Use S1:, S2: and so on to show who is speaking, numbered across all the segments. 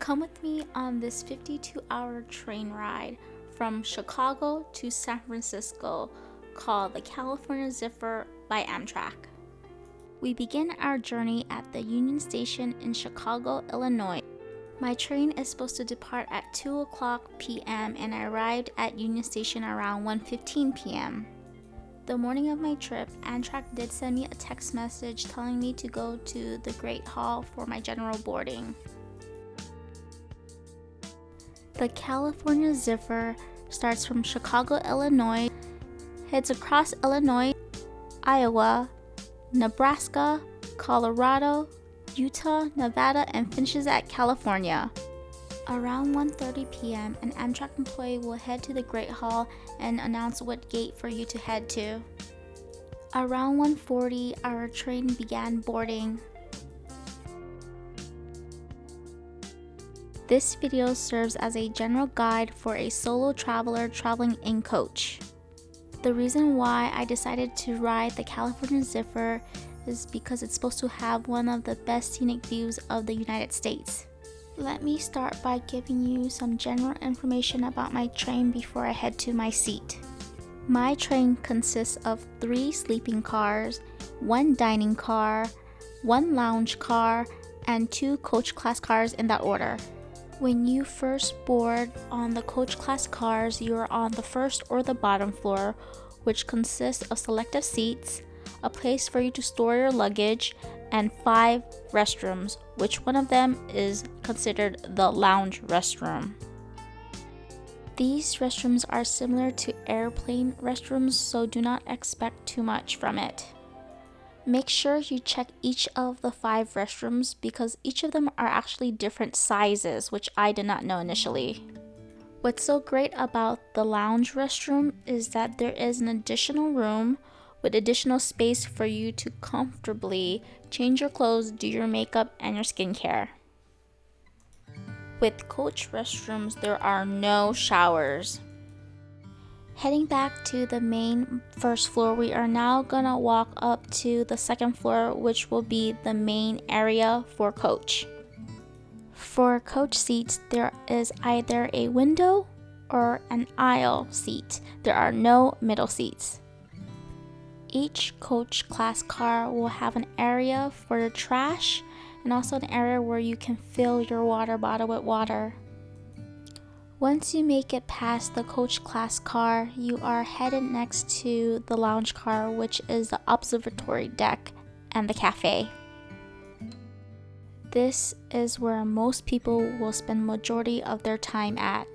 S1: Come with me on this 52-hour train ride from Chicago to San Francisco called the California Zephyr by Amtrak. We begin our journey at the Union Station in Chicago, Illinois. My train is supposed to depart at 2:00 p.m. and I arrived at Union Station around 1:15 p.m. The morning of my trip, Amtrak did send me a text message telling me to go to the Great Hall for my general boarding. The California Zephyr starts from Chicago, Illinois, heads across Illinois, Iowa, Nebraska, Colorado, Utah, Nevada, and finishes at California. Around 1:30 p.m., an Amtrak employee will head to the Great Hall and announce what gate for you to head to. Around 1:40, our train began boarding. This video serves as a general guide for a solo traveler traveling in coach. The reason why I decided to ride the California Zephyr is because it's supposed to have one of the best scenic views of the United States. Let me start by giving you some general information about my train before I head to my seat. My train consists of 3 sleeping cars, 1 dining car, 1 lounge car, and 2 coach class cars in that order. When you first board on the coach class cars, you are on the first or the bottom floor, which consists of selective seats, a place for you to store your luggage, and 5 restrooms, which one of them is considered the lounge restroom. These restrooms are similar to airplane restrooms, so do not expect too much from it. Make sure you check each of the 5 restrooms because each of them are actually different sizes, which I did not know initially. What's so great about the lounge restroom is that there is an additional room with additional space for you to comfortably change your clothes, do your makeup, and your skincare. With coach restrooms, there are no showers. Heading back to the main first floor, we are now gonna walk up to the second floor, which will be the main area for coach. For coach seats, there is either a window or an aisle seat. There are no middle seats. Each coach class car will have an area for the trash and also an area where you can fill your water bottle with water. Once you make it past the coach class car, you are headed next to the lounge car, which is the observatory deck and the cafe. This is where most people will spend majority of their time at.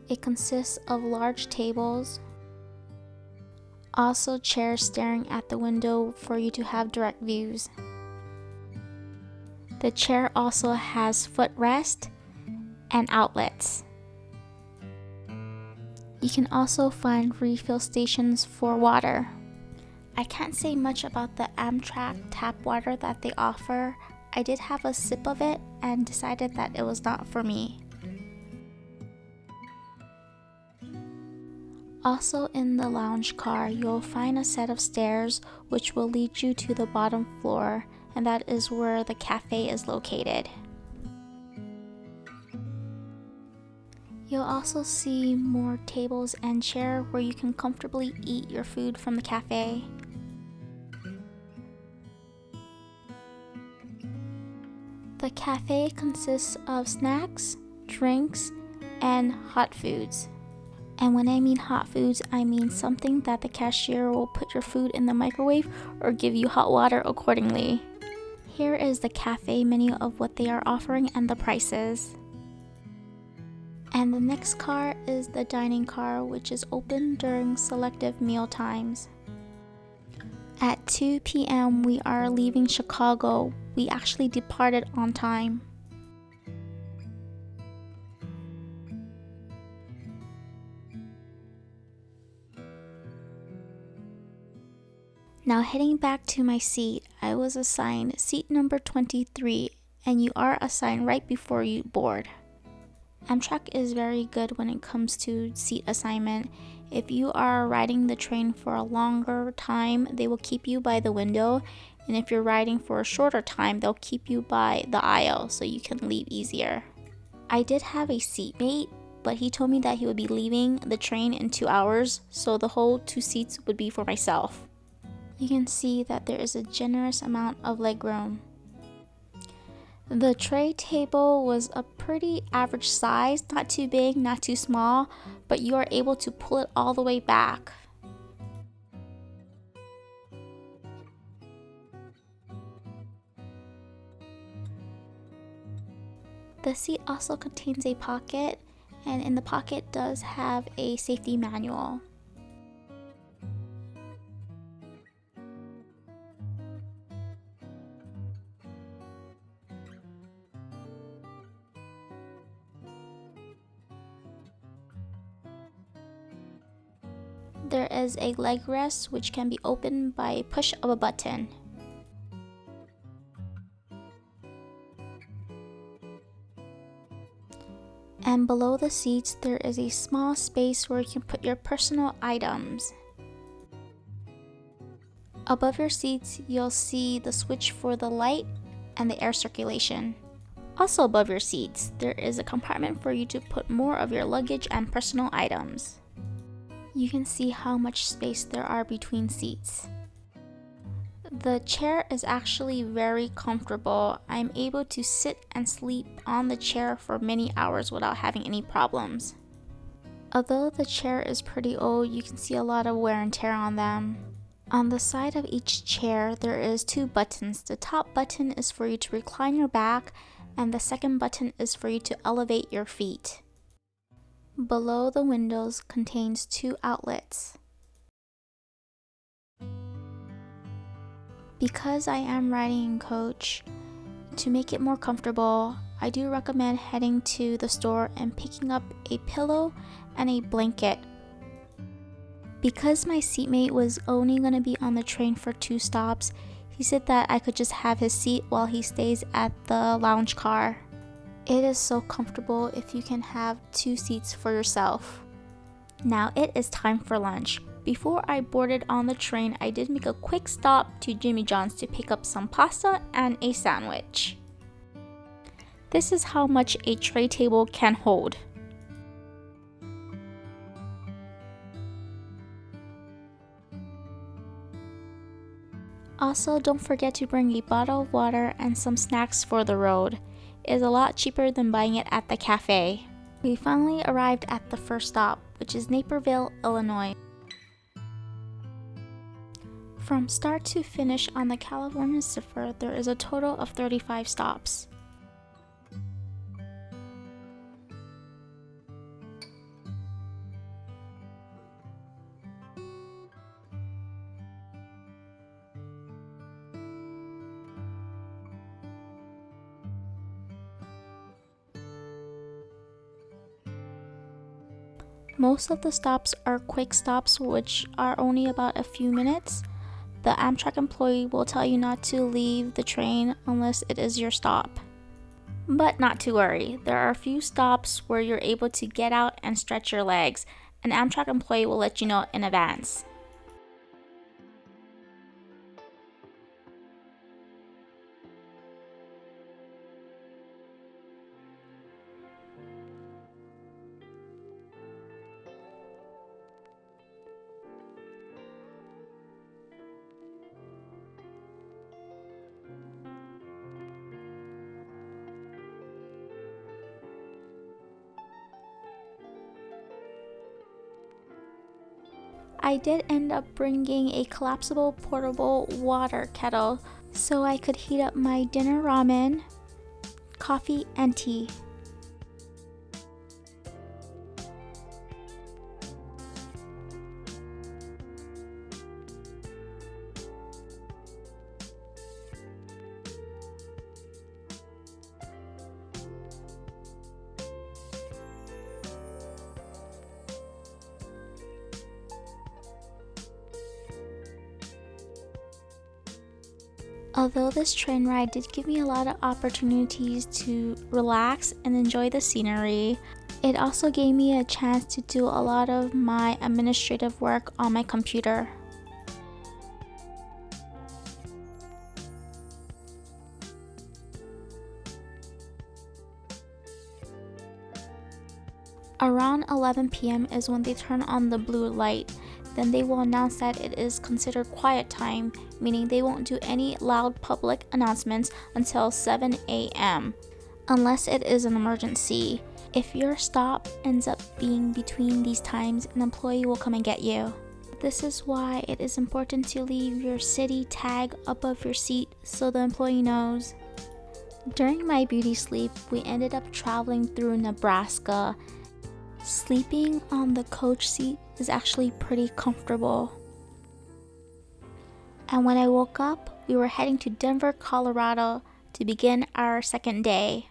S1: It consists of large tables, also chairs staring at the window for you to have direct views. The chair also has footrest and outlets. You can also find refill stations for water. I can't say much about the Amtrak tap water that they offer. I did have a sip of it and decided that it was not for me. Also in the lounge car, you'll find a set of stairs which will lead you to the bottom floor, and that is where the cafe is located. You'll also see more tables and chairs where you can comfortably eat your food from the cafe. The cafe consists of snacks, drinks, and hot foods. And when I mean hot foods, I mean something that the cashier will put your food in the microwave or give you hot water accordingly. Here is the cafe menu of what they are offering and the prices. And the next car is the dining car, which is open during selective meal times. At 2 p.m. we are leaving Chicago. We actually departed on time. Now heading back to my seat, I was assigned seat number 23, and you are assigned right before you board. Amtrak is very good when it comes to seat assignment. If you are riding the train for a longer time, they will keep you by the window and if you're riding for a shorter time, they'll keep you by the aisle so you can leave easier. I did have a seatmate, but he told me that he would be leaving the train in 2 hours, so the whole 2 seats would be for myself. You can see that there is a generous amount of legroom. The tray table was a pretty average size, not too big, not too small, but you are able to pull it all the way back. The seat also contains a pocket, and in the pocket does have a safety manual. There is a leg rest which can be opened by a push of a button. And below the seats, there is a small space where you can put your personal items. Above your seats, you'll see the switch for the light and the air circulation. Also above your seats, there is a compartment for you to put more of your luggage and personal items. You can see how much space there are between seats. The chair is actually very comfortable. I'm able to sit and sleep on the chair for many hours without having any problems. Although the chair is pretty old, you can see a lot of wear and tear on them. On the side of each chair, there is 2 buttons. The top button is for you to recline your back, and the second button is for you to elevate your feet. Below the windows contains 2 outlets. Because I am riding in coach, to make it more comfortable, I do recommend heading to the store and picking up a pillow and a blanket. Because my seatmate was only going to be on the train for 2 stops, he said that I could just have his seat while he stays at the lounge car. It is so comfortable if you can have 2 seats for yourself. Now it is time for lunch. Before I boarded on the train, I did make a quick stop to Jimmy John's to pick up some pasta and a sandwich. This is how much a tray table can hold. Also, don't forget to bring a bottle of water and some snacks for the road. It is a lot cheaper than buying it at the cafe. We finally arrived at the first stop, which is Naperville, Illinois. From start to finish on the California Zephyr, there is a total of 35 stops. Most of the stops are quick stops, which are only about a few minutes. The Amtrak employee will tell you not to leave the train unless it is your stop. But not to worry, there are a few stops where you're able to get out and stretch your legs. An Amtrak employee will let you know in advance. I did end up bringing a collapsible portable water kettle so I could heat up my dinner ramen, coffee, and tea. Although this train ride did give me a lot of opportunities to relax and enjoy the scenery, it also gave me a chance to do a lot of my administrative work on my computer. Around 11 p.m. is when they turn on the blue light. Then they will announce that it is considered quiet time, meaning they won't do any loud public announcements until 7 a.m. unless it is an emergency. If your stop ends up being between these times, an employee will come and get you. This is why it is important to leave your city tag above your seat so the employee knows. During my beauty sleep, we ended up traveling through Nebraska. Sleeping on the coach seat is actually pretty comfortable. And when I woke up, we were heading to Denver, Colorado to begin our second day.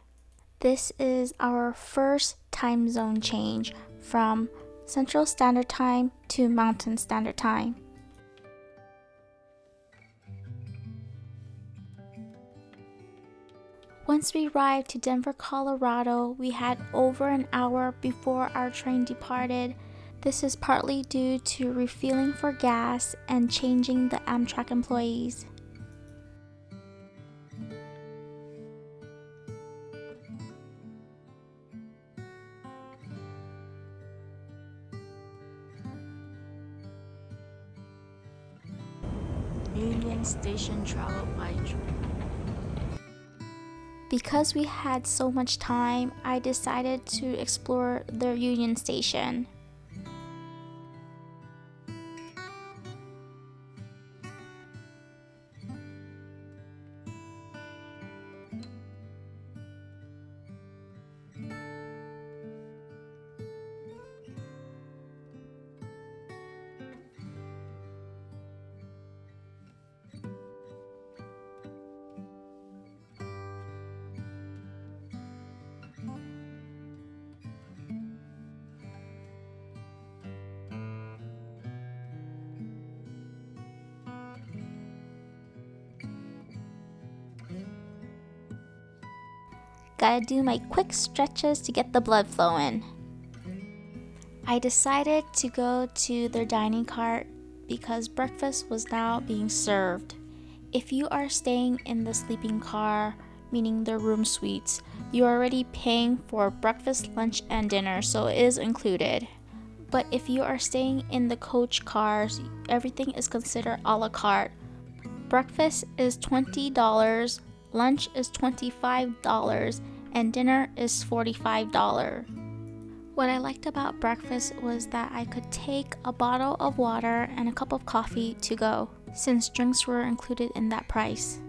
S1: This is our first time zone change from Central Standard Time to Mountain Standard Time. Once we arrived to Denver, Colorado, we had over an hour before our train departed. This is partly due to refueling for gas and changing the Amtrak employees.
S2: Union Station travel by train.
S1: Because we had so much time, I decided to explore the Union Station. Gotta do my quick stretches to get the blood flowing. I decided to go to their dining cart because breakfast was now being served. If you are staying in the sleeping car, meaning the room suites, you're already paying for breakfast, lunch, and dinner, so it is included. But if you are staying in the coach cars, everything is considered a la carte. Breakfast is $20, lunch is $25, and dinner is $45. What I liked about breakfast was that I could take a bottle of water and a cup of coffee to go, since drinks were included in that price.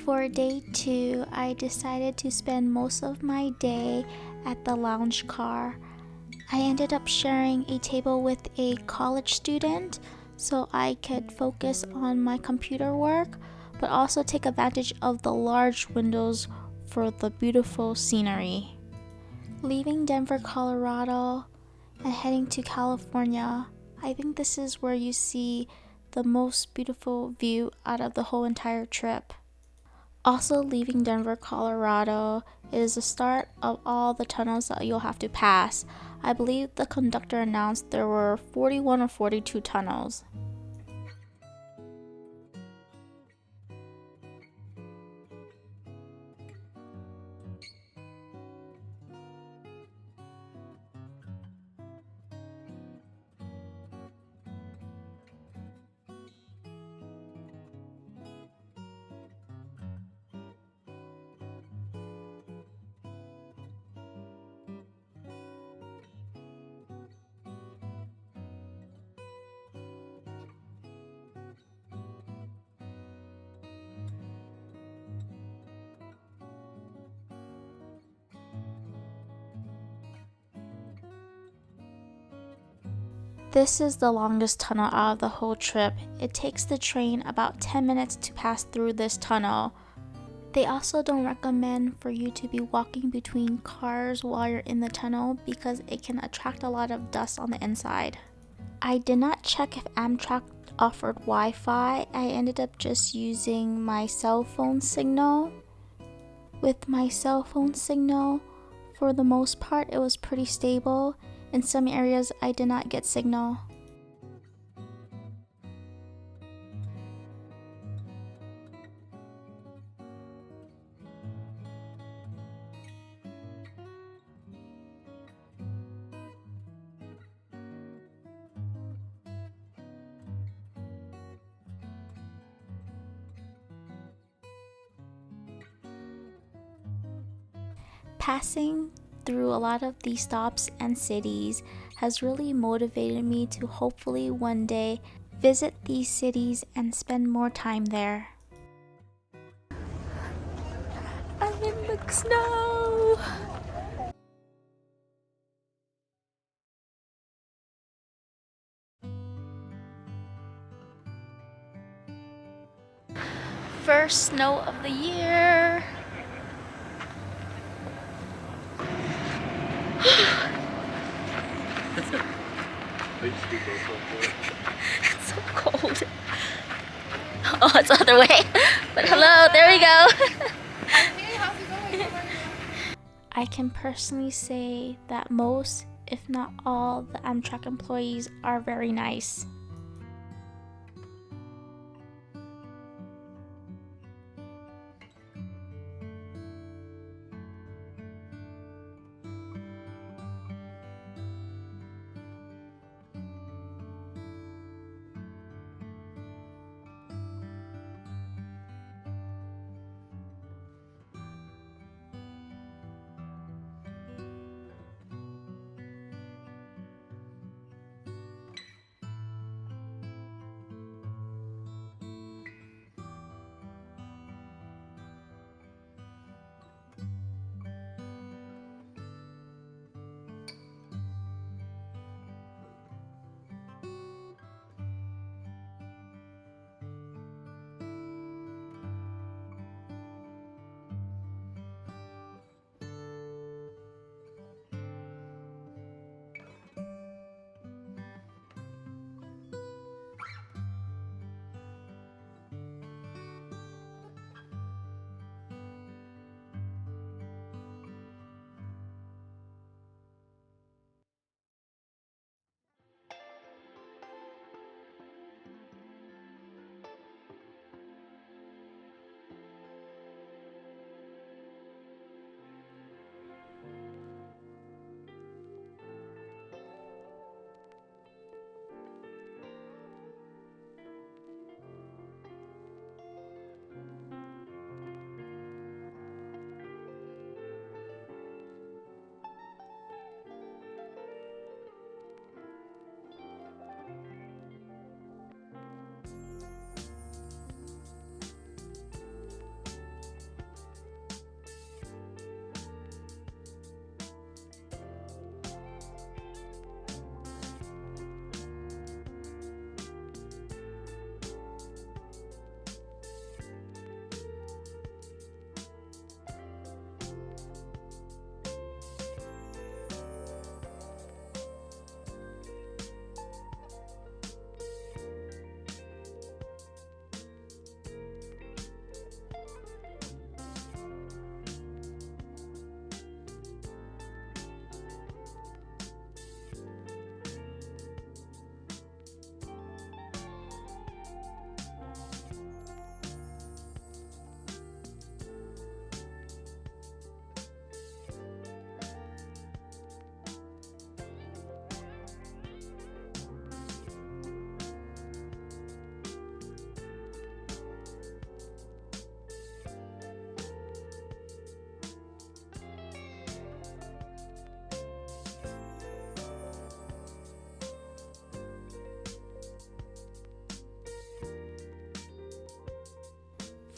S1: For day 2, I decided to spend most of my day at the lounge car. I ended up sharing a table with a college student so I could focus on my computer work, but also take advantage of the large windows for the beautiful scenery. Leaving Denver, Colorado, and heading to California, I think this is where you see the most beautiful view out of the whole entire trip. Also, leaving Denver, Colorado is the start of all the tunnels that you'll have to pass. I believe the conductor announced there were 41 or 42 tunnels. This is the longest tunnel out of the whole trip. It takes the train about 10 minutes to pass through this tunnel. They also don't recommend for you to be walking between cars while you're in the tunnel because it can attract a lot of dust on the inside. I did not check if Amtrak offered Wi-Fi. I ended up just using my cell phone signal. With my cell phone signal, for the most part, it was pretty stable. In some areas, I did not get signal. Passing through a lot of these stops and cities has really motivated me to hopefully one day visit these cities and spend more time there.
S2: I'm in the snow! First snow of the year! It's so cold. Oh, it's the other way. But hello, there we go.
S3: Hey, how's it going? How are you?
S1: I can personally say that most, if not all, the Amtrak employees are very nice.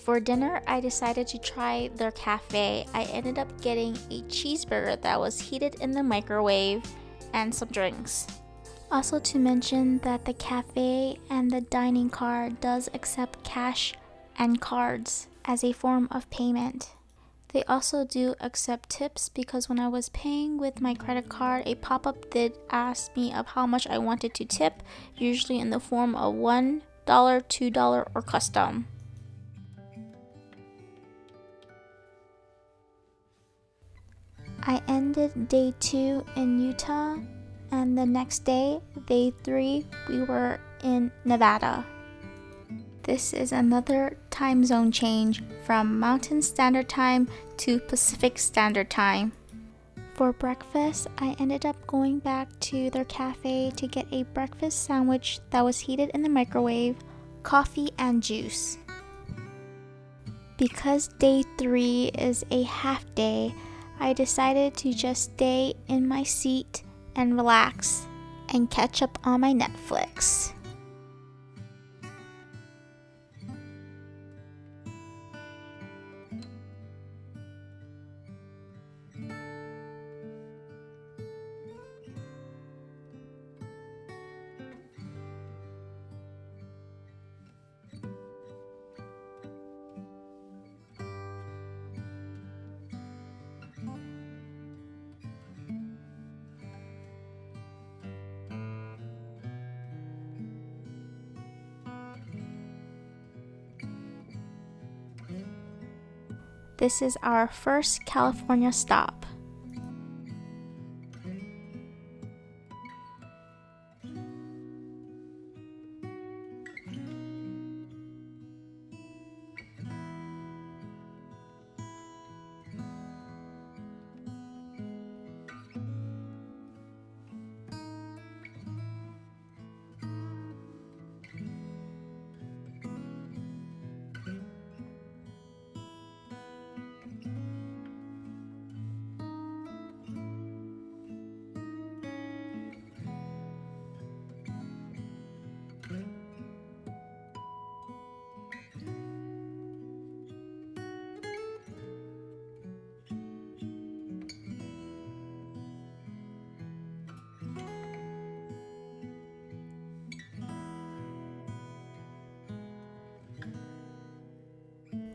S1: For dinner, I decided to try their cafe. I ended up getting a cheeseburger that was heated in the microwave and some drinks. Also to mention that the cafe and the dining car does accept cash and cards as a form of payment. They also do accept tips because when I was paying with my credit card, a pop-up did ask me of how much I wanted to tip, usually in the form of $1, $2, or custom. I ended day 2 in Utah, and the next day, day 3, we were in Nevada. This is another time zone change from Mountain Standard Time to Pacific Standard Time. For breakfast, I ended up going back to their cafe to get a breakfast sandwich that was heated in the microwave, coffee, and juice. Because day 3 is a half day, I decided to just stay in my seat and relax and catch up on my Netflix. This is our first California stop.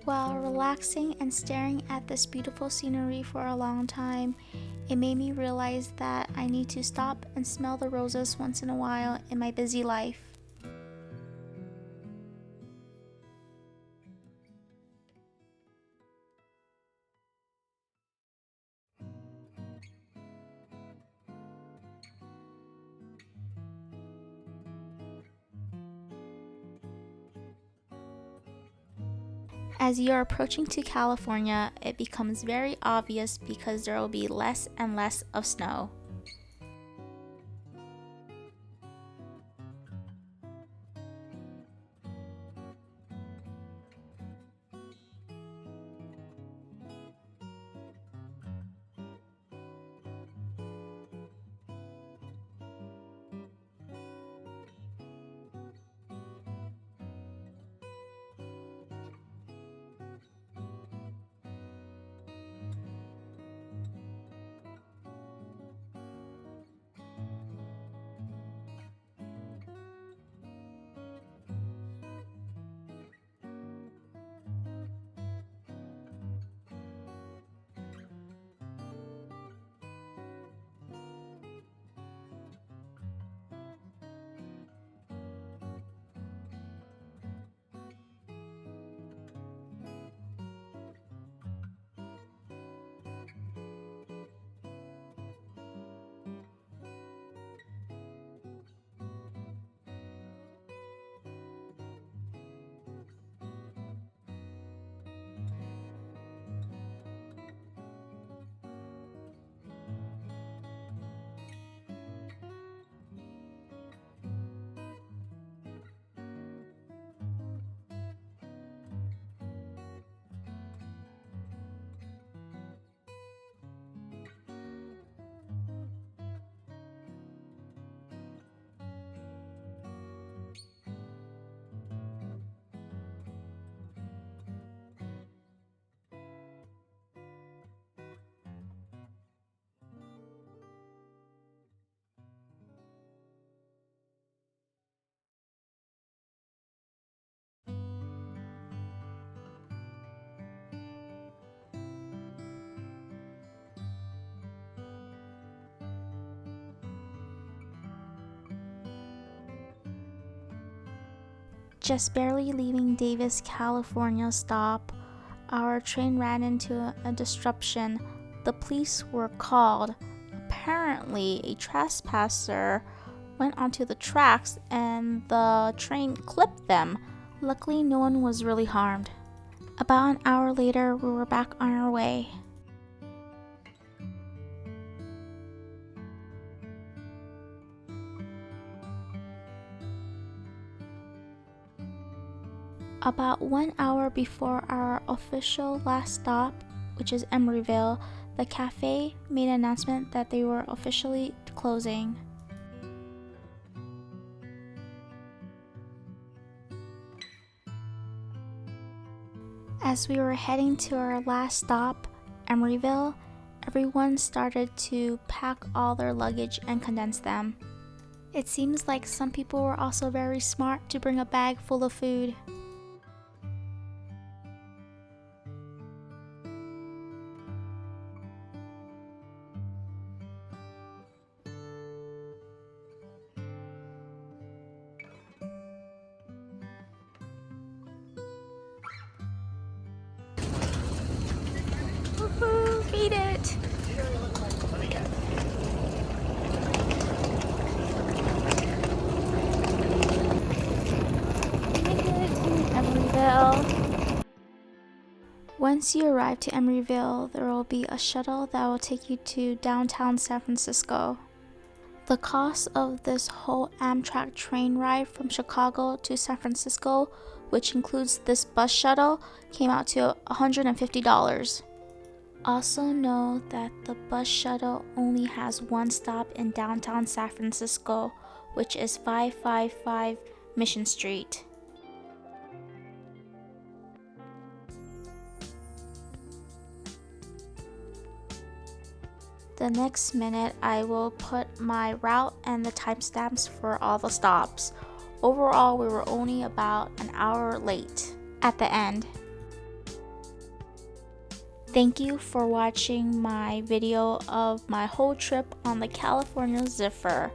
S1: While relaxing and staring at this beautiful scenery for a long time, it made me realize that I need to stop and smell the roses once in a while in my busy life. As you are approaching to California, it becomes very obvious because there will be less and less of snow. Just barely leaving Davis, California stop, our train ran into a disruption. The police were called. Apparently, a trespasser went onto the tracks and the train clipped them. Luckily, no one was really harmed. About an hour later, we were back on our way. About 1 hour before our official last stop, which is Emeryville, the cafe made an announcement that they were officially closing. As we were heading to our last stop, Emeryville, everyone started to pack all their luggage and condense them. It seems like some people were also very smart to bring a bag full of food. Woohoo! Made it! Emeryville. Once you arrive to Emeryville, there will be a shuttle that will take you to downtown San Francisco. The cost of this whole Amtrak train ride from Chicago to San Francisco, which includes this bus shuttle, came out to $150. Also know that the bus shuttle only has one stop in downtown San Francisco, which is 555 Mission Street. The next minute, I will put my route and the timestamps for all the stops. Overall, we were only about an hour late at the end. Thank you for watching my video of my whole trip on the California Zephyr.